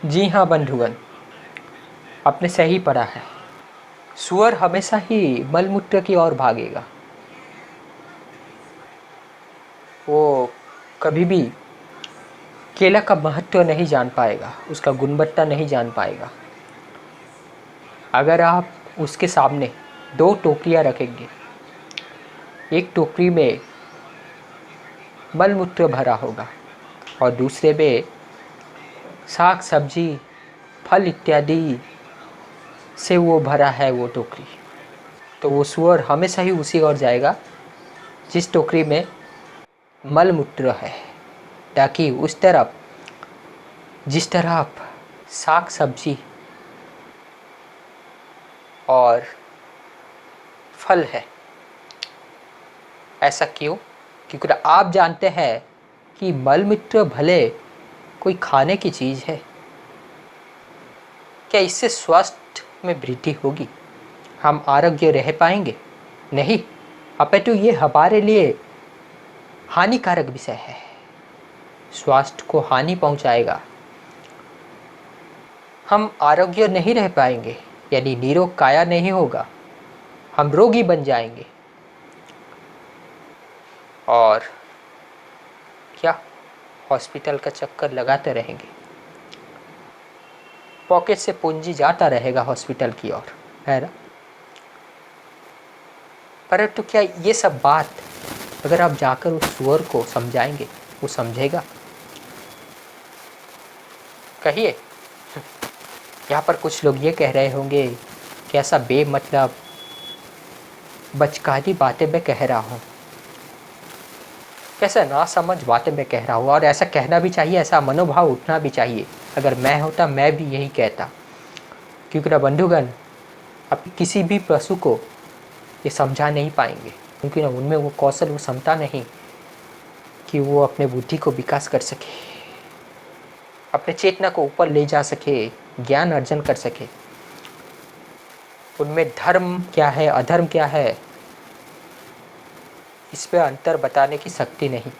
जी हाँ बंधुगण, आपने सही पढ़ा है। सुअर हमेशा ही मलमूत्र की ओर भागेगा। वो कभी भी केला का महत्व नहीं जान पाएगा, उसका गुणवत्ता नहीं जान पाएगा। अगर आप उसके सामने दो टोकरियाँ रखेंगे, एक टोकरी में मलमूत्र भरा होगा और दूसरे में साग सब्जी फल इत्यादि से वो भरा है वो टोकरी, तो वो सुअर हमेशा ही उसी ओर जाएगा जिस टोकरी में मलमूत्र है, ताकि उस तरफ जिस तरफ साग सब्जी और फल है। ऐसा क्यों? क्योंकि आप जानते हैं कि मलमूत्र भले कोई खाने की चीज़ है, क्या इससे स्वास्थ्य में वृद्धि होगी? हम आरोग्य रह पाएंगे? नहीं, अपितु ये हमारे लिए हानिकारक विषय है, स्वास्थ्य को हानि पहुंचाएगा। हम आरोग्य नहीं रह पाएंगे, यानी निरोग काया नहीं होगा, हम रोगी बन जाएंगे और क्या हॉस्पिटल का चक्कर लगाते रहेंगे। पॉकेट से पूंजी जाता रहेगा हॉस्पिटल की ओर, है ना? परंतु क्या ये सब बात अगर आप जाकर उस सुअर को समझाएंगे, वो समझेगा? कहिए। यहाँ पर कुछ लोग ये कह रहे होंगे कि ऐसा बेमतलब बचकानी बातें मैं कह रहा हूँ, कैसा ना समझ बातें मैं कह रहा हूँ, और ऐसा कहना भी चाहिए, ऐसा मनोभाव उठना भी चाहिए। अगर मैं होता मैं भी यही कहता, क्योंकि ना बंधुगण, आप किसी भी पशु को ये समझा नहीं पाएंगे, क्योंकि ना उनमें वो कौशल, वो क्षमता नहीं कि वो अपने बुद्धि को विकास कर सके, अपने चेतना को ऊपर ले जा सके, ज्ञान अर्जन कर सके। उनमें धर्म क्या है, अधर्म क्या है, इस पे अंतर बताने की शक्ति नहीं।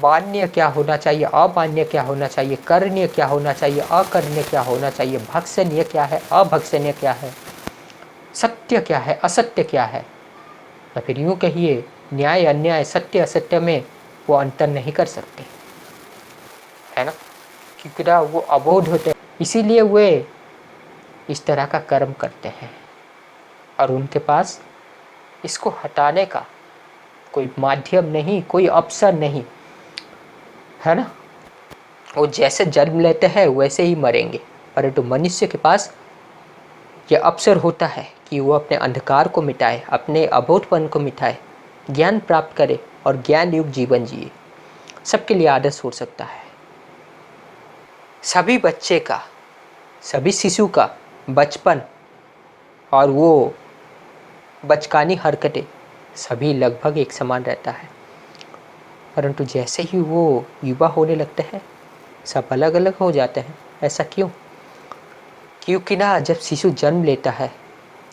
मान्य क्या होना चाहिए, अमान्य क्या होना चाहिए, करणीय क्या होना चाहिए, अकरणीय क्या होना चाहिए, भक्षणीय क्या है, अभक्षणीय क्या है, सत्य क्या है, असत्य क्या है, या फिर यूँ कहिए न्याय अन्याय, सत्य असत्य में वो अंतर नहीं कर सकते, है ना? क्योंकि ना वो अबोध होते हैं, इसीलिए वे इस तरह का कर्म करते हैं, और उनके पास इसको हटाने का कोई माध्यम नहीं, कोई अवसर नहीं, है ना? वो जैसे जन्म लेते हैं वैसे ही मरेंगे, परंतु मनुष्य के पास ये अवसर होता है कि वो अपने अंधकार को मिटाए, अपने अबोधपन को मिटाए, ज्ञान प्राप्त करे और ज्ञान युक्त जीवन जिए। सबके लिए आदर्श हो सकता है। सभी बच्चे का, सभी शिशु का बचपन और वो बचकानी हरकतें सभी लगभग एक समान रहता है, परंतु जैसे ही वो युवा होने लगते हैं सब अलग अलग हो जाते हैं। ऐसा क्यों? क्योंकि ना जब शिशु जन्म लेता है,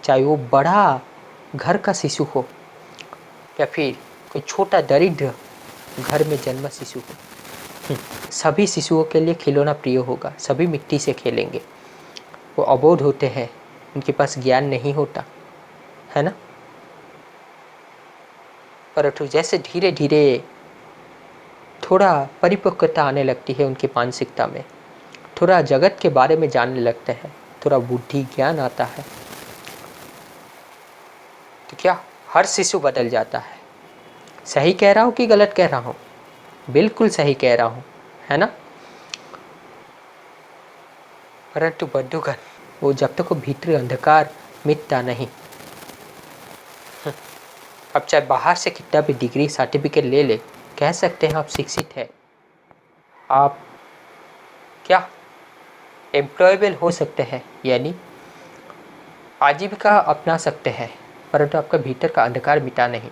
चाहे वो बड़ा घर का शिशु हो या फिर कोई छोटा दरिद्र घर में जन्मा शिशु हो, सभी शिशुओं के लिए खिलौना प्रिय होगा, सभी मिट्टी से खेलेंगे। वो अबोध होते हैं, उनके पास ज्ञान नहीं होता, है ना? परंतु जैसे धीरे धीरे थोड़ा परिपक्वता आने लगती है उनकी मानसिकता में, थोड़ा जगत के बारे में जानने लगते हैं, थोड़ा बुद्धि ज्ञान आता है, तो क्या हर शिशु बदल जाता है। सही कह रहा हूँ कि गलत कह रहा हूँ? बिल्कुल सही कह रहा हूँ, है ना? परंतु बंधुगण, वो जब तक वो भीतरी अंधकार मिटता नहीं, अब चाहे बाहर से कितना भी डिग्री सर्टिफिकेट ले ले, कह सकते हैं आप शिक्षित है, आप क्या एम्प्लॉयबल हो सकते हैं, यानी आजीविका अपना सकते हैं, परंतु आपका भीतर का अंधकार मिटा नहीं।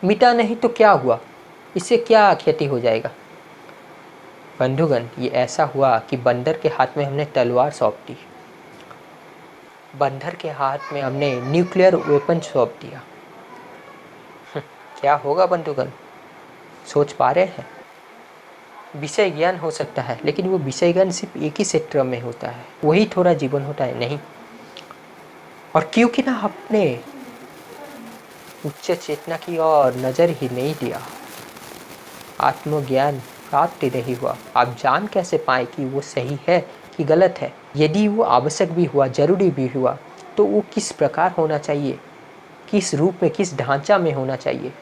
मिटा नहीं तो क्या हुआ? इससे क्या क्षति हो जाएगा? बंधुगण, ये ऐसा हुआ कि बंदर के हाथ में हमने तलवार सौंप दी, बंदर के हाथ में हमने न्यूक्लियर वेपन सौंप दिया। क्या होगा बंधुगण, सोच पा रहे हैं? विषय ज्ञान हो सकता है, लेकिन वो विषय ज्ञान सिर्फ एक ही क्षेत्र में होता है, वही थोड़ा जीवन होता है नहीं। और क्योंकि ना आपने उच्च चेतना की ओर नजर ही नहीं दिया, आत्मज्ञान प्राप्त नहीं हुआ, आप जान कैसे पाए कि वो सही है कि गलत है? यदि वो आवश्यक भी हुआ, जरूरी भी हुआ, तो वो किस प्रकार होना चाहिए, किस रूप में, किस ढांचा में होना चाहिए,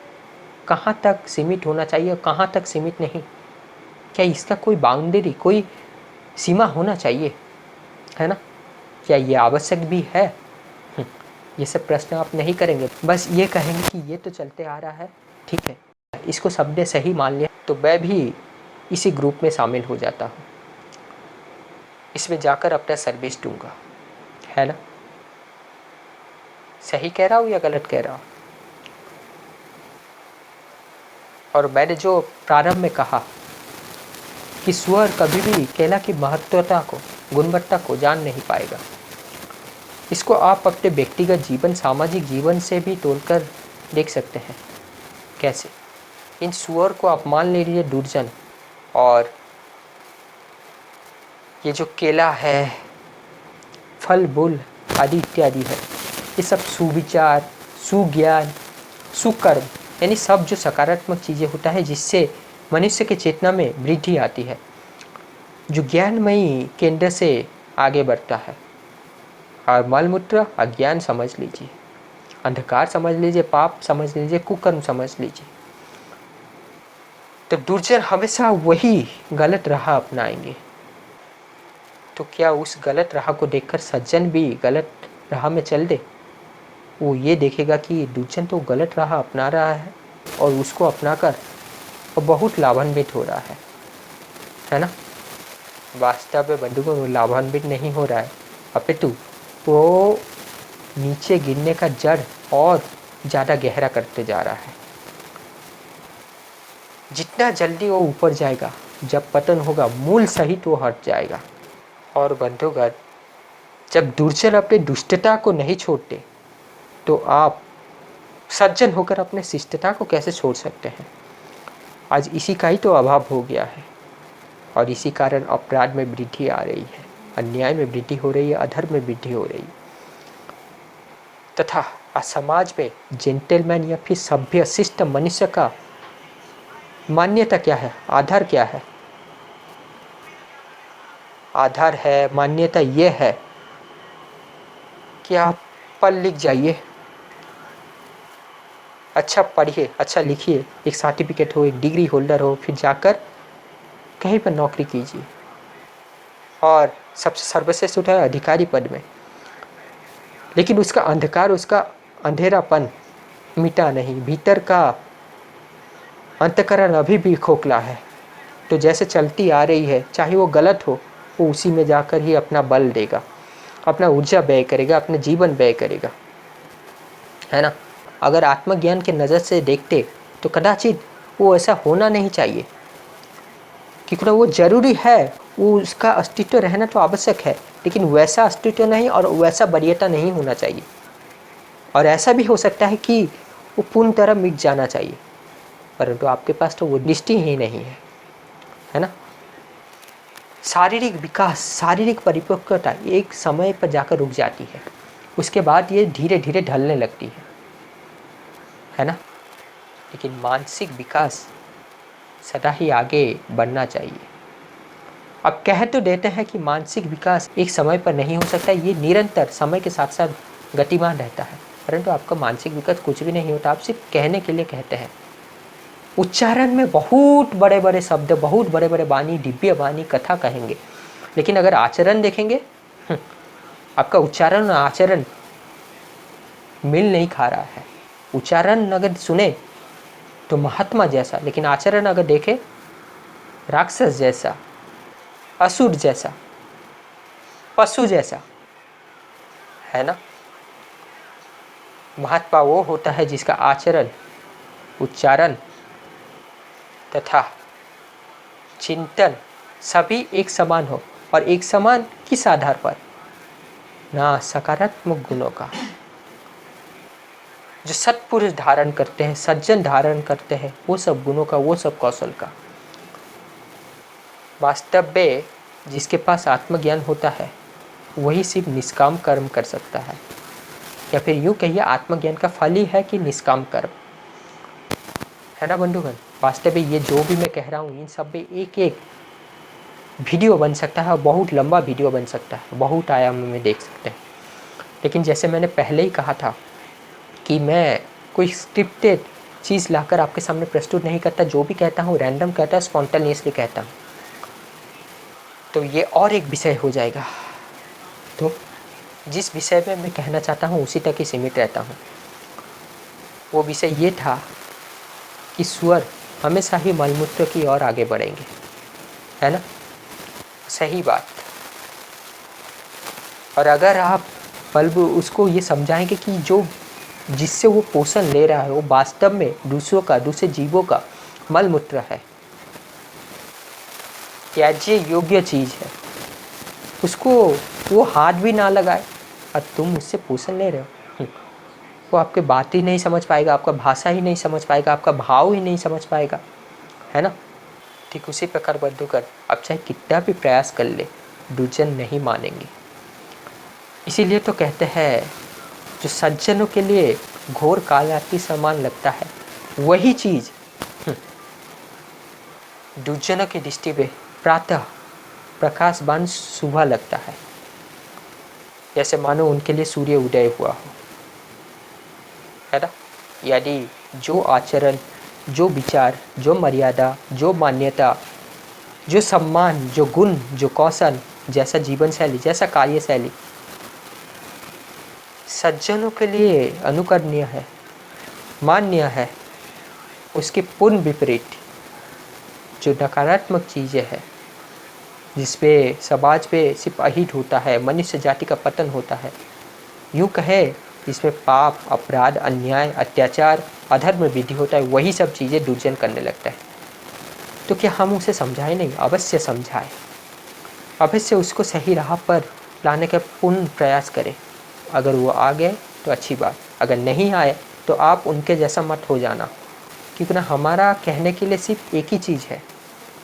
कहाँ तक सीमित होना चाहिए और कहाँ तक सीमित नहीं? क्या इसका कोई बाउंड्री, कोई सीमा होना चाहिए, है ना? क्या ये आवश्यक भी है? ये सब प्रश्न आप नहीं करेंगे, बस ये कहेंगे कि ये तो चलते आ रहा है, ठीक है, इसको सबने सही मान लिया तो मैं भी इसी ग्रुप में शामिल हो जाता हूँ, इसमें जाकर अपना सर्विस दूंगा, है ना? सही कह रहा हूँ या गलत कह रहा हूँ? और मैंने जो प्रारंभ में कहा कि स्वर कभी भी केला की महत्वता को, गुणवत्ता को जान नहीं पाएगा, इसको आप अपने व्यक्तिगत जीवन, सामाजिक जीवन से भी तोड़कर देख सकते हैं। कैसे? इन सुअर को आप मान लीजिए दुर्जन, और ये जो केला है, फल फूल आदि इत्यादि है, ये सब सुविचार, सुज्ञान, सुकर्म, यानी सब जो सकारात्मक चीज़ें होता है जिससे मनुष्य की चेतना में वृद्धि आती है, जो ज्ञानमयी केंद्र से आगे बढ़ता है। और मलमूत्र अज्ञान समझ लीजिए, अंधकार समझ लीजिए, पाप समझ लीजिए, कुकर्म समझ लीजिए। तो दुर्जन हमेशा वही गलत राह अपनाएंगे। तो क्या उस गलत राह को देखकर सज्जन भी गलत राह में चल दे? वो ये देखेगा कि दुर्जन तो गलत राह अपना रहा है और उसको अपनाकर वो बहुत लाभान्वित हो रहा है ना? वास्तव में बंधुओं, वो लाभान्वित नहीं हो रहा है, अपितु वो नीचे गिरने का जड़ और ज़्यादा गहरा करते जा रहा है। जितना जल्दी वो ऊपर जाएगा, जब पतन होगा, मूल सहित वो हट जाएगा। और बंधुगण, जब दुर्जन अपने दुष्टता को नहीं छोड़ते, तो आप सज्जन होकर अपने शिष्टता को कैसे छोड़ सकते हैं? आज इसी का ही तो अभाव हो गया है, और इसी कारण अपराध में वृद्धि आ रही है, अन्याय में वृद्धि हो रही है, अधर्म में वृद्धि हो रही है, तथा आज समाज में जेंटलमैन या फिर सभ्य शिष्ट मनुष्य का मान्यता क्या है, आधार क्या है? आधार है, मान्यता ये है कि आप पढ़ लिख जाइए, अच्छा पढ़िए, अच्छा लिखिए, एक सर्टिफिकेट हो, एक डिग्री होल्डर हो, फिर जाकर कहीं पर नौकरी कीजिए, और सबसे सर्वश्रेष्ठ उठा है अधिकारी पद में। लेकिन उसका अंधकार, उसका अंधेरापन मिटा नहीं, भीतर का अंतःकरण अभी भी खोखला है। तो जैसे चलती आ रही है, चाहे वो गलत हो, वो उसी में जाकर ही अपना बल देगा, अपना ऊर्जा व्यय करेगा, अपना जीवन व्यय करेगा, है ना? अगर आत्मज्ञान के नज़र से देखते तो कदाचित वो ऐसा होना नहीं चाहिए, क्योंकि वो जरूरी है, वो उसका अस्तित्व रहना तो आवश्यक है, लेकिन वैसा अस्तित्व नहीं और वैसा वरीयता नहीं होना चाहिए। और ऐसा भी हो सकता है कि वो पूर्ण तरह मिट जाना चाहिए, परंतु आपके पास तो वो दृष्टि ही नहीं है ना? शारीरिक विकास, शारीरिक परिपक्वता एक समय पर जाकर रुक जाती है, उसके बाद ये धीरे धीरे ढलने लगती है ना? लेकिन मानसिक विकास सदा ही आगे बढ़ना चाहिए। अब कह तो देते हैं कि मानसिक विकास एक समय पर नहीं हो सकता, ये निरंतर समय के साथ साथ गतिमान रहता है, परंतु आपका मानसिक विकास कुछ भी नहीं होता, आप सिर्फ कहने के लिए कहते हैं। उच्चारण में बहुत बड़े बड़े शब्द, बहुत बड़े बड़े वाणी, दिव्य वाणी, कथा कहेंगे, लेकिन अगर आचरण देखेंगे, आपका उच्चारण और आचरण मिल नहीं खा रहा है। उच्चारण अगर सुने तो महात्मा जैसा, लेकिन आचरण अगर देखे राक्षस जैसा, असुर जैसा, पशु जैसा, है ना? महात्मा वो होता है जिसका आचरण, उच्चारण तथा चिंतन सभी एक समान हो, और एक समान किस आधार पर? ना सकारात्मक गुणों का, जो सत्पुरुष धारण करते हैं, सज्जन धारण करते हैं, वो सब गुणों का, वो सब कौशल का। वास्तव में जिसके पास आत्मज्ञान होता है वही सिर्फ निष्काम कर्म कर सकता है, या फिर यूँ कहिए आत्मज्ञान का फल ही है कि निष्काम कर्म, है ना बंधुगण। वास्तव में ये जो भी मैं कह रहा हूँ इन सब में एक एक वीडियो बन सकता है और बहुत लंबा वीडियो बन सकता है, बहुत आयामों में देख सकते हैं। लेकिन जैसे मैंने पहले ही कहा था कि मैं कोई स्क्रिप्टेड चीज़ लाकर आपके सामने प्रस्तुत नहीं करता, जो भी कहता हूँ रैंडम कहता हूँ, स्पॉन्टेनियसली कहता हूँ, तो ये और एक विषय हो जाएगा। तो जिस विषय में मैं कहना चाहता हूँ उसी तक ही सीमित रहता हूँ। वो विषय ये था कि सुअर हमेशा ही मलमूत्र की ओर आगे बढ़ेंगे, है ना, सही बात। और अगर आप बल्ब उसको ये समझाएंगे कि जो जिससे वो पोषण ले रहा है वो वास्तव में दूसरों का, दूसरे जीवों का मलमूत्र है, त्याज्य योग्य चीज़ है, उसको वो हाथ भी ना लगाए और तुम उससे पोषण ले रहे हो, वो आपके बात ही नहीं समझ पाएगा, आपका भाषा ही नहीं समझ पाएगा, आपका भाव ही नहीं समझ पाएगा, है ना। ठीक उसी प्रकार बंधुकर आप चाहे कितना भी प्रयास कर ले, दुर्जन नहीं मानेंगे। इसीलिए तो कहते हैं जो सज्जनों के लिए घोर कालरात्रि समान लगता है वही चीज़ दुर्जनों की दृष्टि में प्रातः प्रकाशवान सुबह लगता है, जैसे मानो उनके लिए सूर्य उदय हुआ हो, है ना। यदि जो आचरण, जो विचार, जो मर्यादा, जो मान्यता, जो सम्मान, जो गुण, जो कौशल, जैसा जीवन शैली, जैसा कार्य शैली सज्जनों के लिए अनुकरणीय है, मान्य है, उसके पूर्ण विपरीत जो नकारात्मक चीज़ें हैं जिसपे समाज पे सिर्फ अहित होता है, मनुष्य जाति का पतन होता है, यूँ कहे जिसमें पाप, अपराध, अन्याय, अत्याचार, अधर्म वृद्धि होता है, वही सब चीज़ें दुर्जन करने लगता है। तो क्या हम उसे समझाएं? नहीं, अवश्य समझाएं, अवश्य उसको सही राह पर लाने का पूर्ण प्रयास करें। अगर वो आ गए तो अच्छी बात, अगर नहीं आए तो आप उनके जैसा मत हो जाना, क्योंकि ना हमारा कहने के लिए सिर्फ एक ही चीज़ है,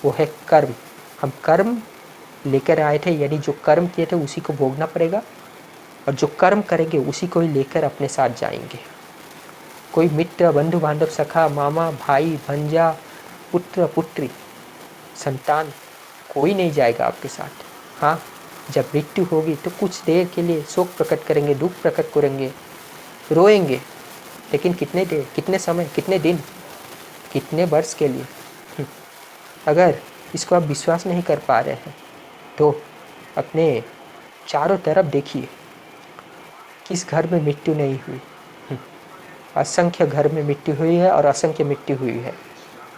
वो है कर्म। हम कर्म लेकर आए थे, यानी जो कर्म किए थे उसी को भोगना पड़ेगा, और जो कर्म करेंगे उसी को ही लेकर अपने साथ जाएंगे। कोई मित्र, बंधु बांधव, सखा, मामा, भाई, भंजा, पुत्र, पुत्री, संतान कोई नहीं जाएगा आपके साथ। हाँ, जब मृत्यु होगी तो कुछ देर के लिए शोक प्रकट करेंगे, दुख प्रकट करेंगे, रोएंगे, लेकिन कितने देर, कितने समय, कितने दिन, कितने वर्ष के लिए। अगर इसको आप विश्वास नहीं कर पा रहे हैं तो अपने चारों तरफ देखिए, किस घर में मृत्यु नहीं हुई। असंख्य घर में मृत्यु हुई है और असंख्य मृत्यु हुई है,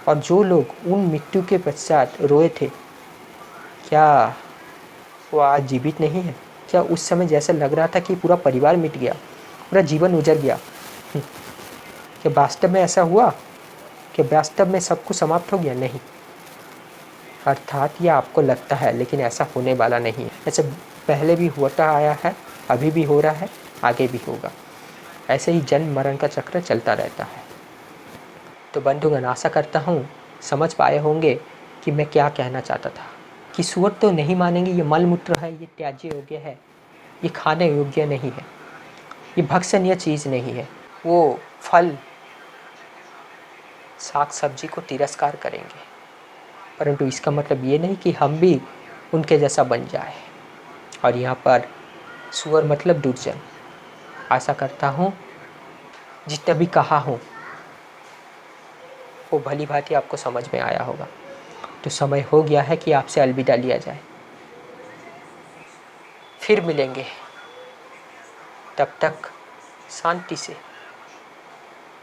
और जो लोग उन मृत्यु के पश्चात रोए थे, क्या वो आज जीवित नहीं है? क्या उस समय जैसे लग रहा था कि पूरा परिवार मिट गया, पूरा जीवन उजड़ गया, क्या वास्तव में ऐसा हुआ? कि वास्तव में सब कुछ समाप्त हो गया? नहीं। अर्थात ये आपको लगता है, लेकिन ऐसा होने वाला नहीं है। ऐसे पहले भी होता आया है, अभी भी हो रहा है, आगे भी होगा। ऐसे ही जन्म मरण का चक्र चलता रहता है। तो बंधुगण, आशा करता हूँ समझ पाए होंगे कि मैं क्या कहना चाहता था, कि सुअर तो नहीं मानेंगे, ये मलमूत्र है, ये त्याज्य योग्य है, ये खाने योग्य नहीं है, ये भक्षणीय चीज़ नहीं है। वो फल, साग सब्जी को तिरस्कार करेंगे, परंतु इसका मतलब ये नहीं कि हम भी उनके जैसा बन जाए। और यहाँ पर सुअर मतलब दुर्जन। आशा करता हूँ जितना भी कहा हूँ वो भली भांति आपको समझ में आया होगा। तो समय हो गया है कि आपसे अलविदा लिया जाए। फिर मिलेंगे, तब तक शांति से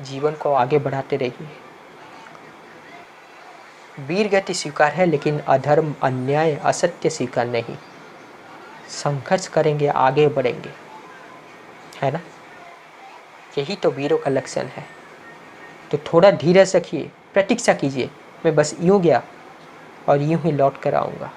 जीवन को आगे बढ़ाते रहिए। वीर गति स्वीकार है, लेकिन अधर्म, अन्याय, असत्य स्वीकार नहीं। संघर्ष करेंगे, आगे बढ़ेंगे, है ना। यही तो वीरों का लक्षण है। तो थोड़ा धीरज रखिए, प्रतीक्षा कीजिए। मैं बस यूँ गया और यूँ ही लौट कर आऊँगा।